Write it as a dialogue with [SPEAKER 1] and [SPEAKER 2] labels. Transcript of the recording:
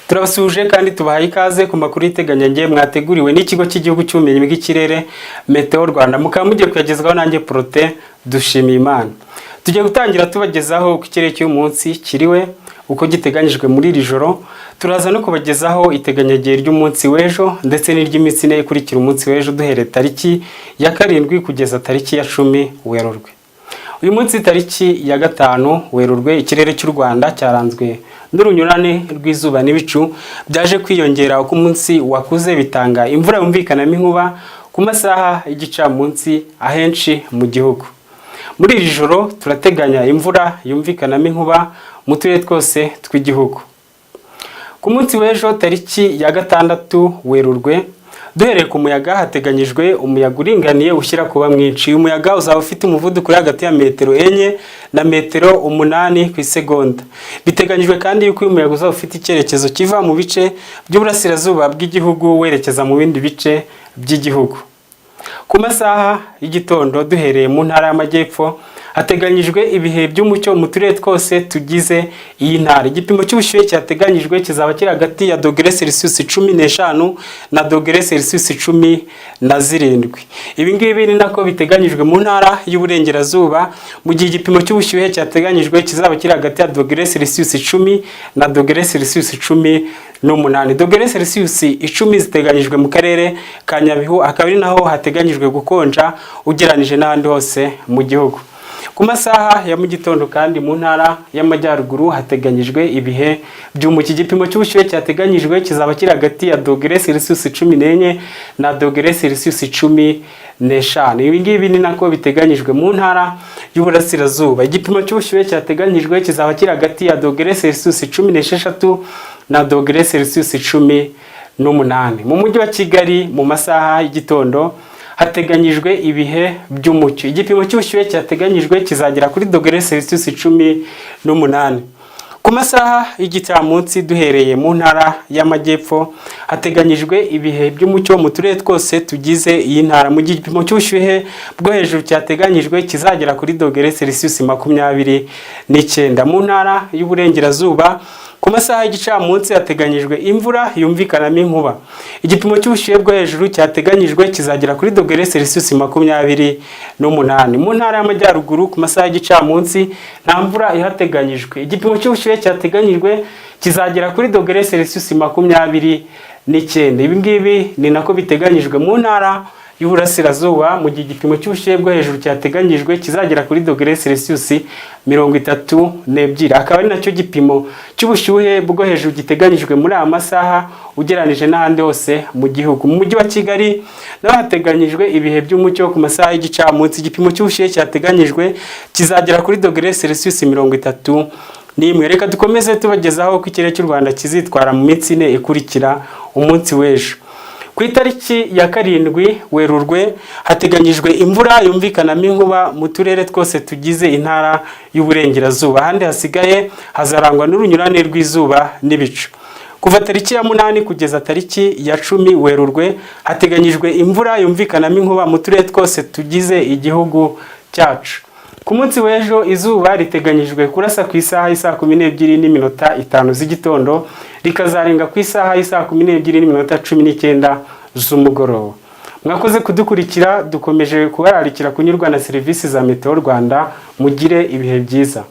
[SPEAKER 1] Turabasuje kandi tubahaye ikaze ku makuru y'iteganyagihe mwateguriwe n'ikigo cy'igihugu cy'ubumenyi bw'ikirere Meteo Rwanda. Mukaba mugiye kuyagezwaho nanjye Prote dushimiye Imana. Tugiye gutangira tubagezaho uko ikirere cy'uyu munsi kiriwe, uko giteganyijwe muri iri joro. Turaza no kubagezaho iteganyagihe ry'umunsi w'ejo ndetse n'iry'iminsi ine ikurikira umunsi w'ejo duhereye tariki ya 7 kugeza tariki ya 10 Werurwe. Uyu munsi tariki ya 5 Werurwe ikirere cy'u Rwanda cyaranzwe n'urunyurane rw'izuba n'ibicu byaje kwiyongera uko umunsi wakuze, bitanga imvura yumvikanamo inkuba ku masaha y'igicamunsi ahenshi mu gihugu. Muri iri joro turateganya imvura yumvikanamo inkuba mu turere twose tw'igihugu. Ku munsi w'ejo tariki ya 6 Werurwe duhereye ku muyaga hateganyijwe umuyaga uringaniye ushyira kuba mwinshi. Umuyaga uzaba ufite umuvuduko uri hagati ya metero 4 na metero 8 ku isegonda. Biteganyijwe kandi yuko uyu muyaga uzaba ufite icyerekezo kiva mu bice by'uburasirazuba bw'igihugu werekeza mu bindi bice by'igihugu. Ku masaha y'igitondo duhereye mu ntara y'Amajyepfo hateganyijwe ibihe by'umucyo mu turere twose tugize iyi ntara. Igipimo cy'ubushyuhe cyateganyijwe kizaba kiri hagati ya -15 na -17. Ibi ngibi ni nako biteganyijwe mu ntara y'Uburengerazuba, mu gihe igipimo cy'ubushyuhe cyateganyijwe kizaba kiri hagati ya -10 na -18. -10 ziteganyijwe mu karere ka Nyabihu, akaba ari naho hateganyijwe gukonja ugeranije n'ahandi hose mu gihugu. Ku masaha ya mu gitondo kandi mu ntara y'Amajyaruguru hateganyijwe ibihe by'umucyo. Igipimo cy'ubushyuhe cyateganyijwe kizaba kiri hagati ya -14 na -15. Ibi ngibi ni nako biteganyijwe mu ntara y'Uburasirazuba. Igipimo cy'ubushyuhe cyateganyijwe kizaba kiri hagati ya -16 na -18. Mu mujyi wa Kigali mu masaha y'igitondo hateganyijwe ibihe by'umucyo. Igipimo cy'ubushyuhe cyateganyijwe kizagera kuri -18. Ku masaha y'igicamunsi duhereye mu ntara y'Amajyepfo hateganyijwe ibihe by'umucyo mu turere twose tugize iyi ntara, mu gihe igipimo cy'ubushyuhe bwo hejuru cyateganyijwe kizagera kuri -29. Mu ntara y'Uburengerazuba ku masaha y'igicamunsi hateganyijwe imvura yumvikanamo inkuba. Igipimo cy'ubushyuhe bwo hejuru cyateganyijwe kizagera kuri -28. Mu ntara y'Amajyaruguru ku masaha y'igicamunsi nta mvura ihateganyijwe. Igipimo cy'ubushyuhe cyateganyijwe kizagera kuri -29. Ibi ngibi ni nako biteganyijwe mu ntara y'Uburasirazuba, mu gihe igipimo cy'ubushyuhe bwo hejuru cyateganyijwe kizagera kuri -32. Akaba ari nacyo gipimo cy'ubushyuhe bwo hejuru giteganyijwe muri aya masaha ugeranije n'ahandi hose mu gihugu. Mu mujyi wa Kigali naho hateganyijwe ibihe by'umucyo ku masaha y'igicamunsi. Igipimo cy'ubushyuhe cyateganyijwe kizagera kuri -31. Reka dukomeze tubagezaho ko ikirere cy'u Rwanda kizitwara mu minsi ine ikurikira umunsi w'ejo. Ku itariki ya 7 Werurwe hateganyijwe imvura yumvikanamo inkuba mu turere twose tugize intara y'Uburengerazuba. Ahandi hasigaye hazarangwa n'urunyurane rw'izuba n'ibicu. Kuva tariki ya 8 kugeza tariki ya 10 Werurwe hateganyijwe imvura yumvikanamo inkuba mu turere twose tugize igihugu cyacu. Ku munsi w'ejo izuba riteganyijwe kurasa ku isaha y'isa 12:05 z'igitondo, rikazarenga ku isaha y'isa 12:19 z'umugoroba. Mwakoze kudukurikira, dukomeje kubararikira kunyurwa na serivisi za Meteo Rwanda. Mugire ibihe byiza.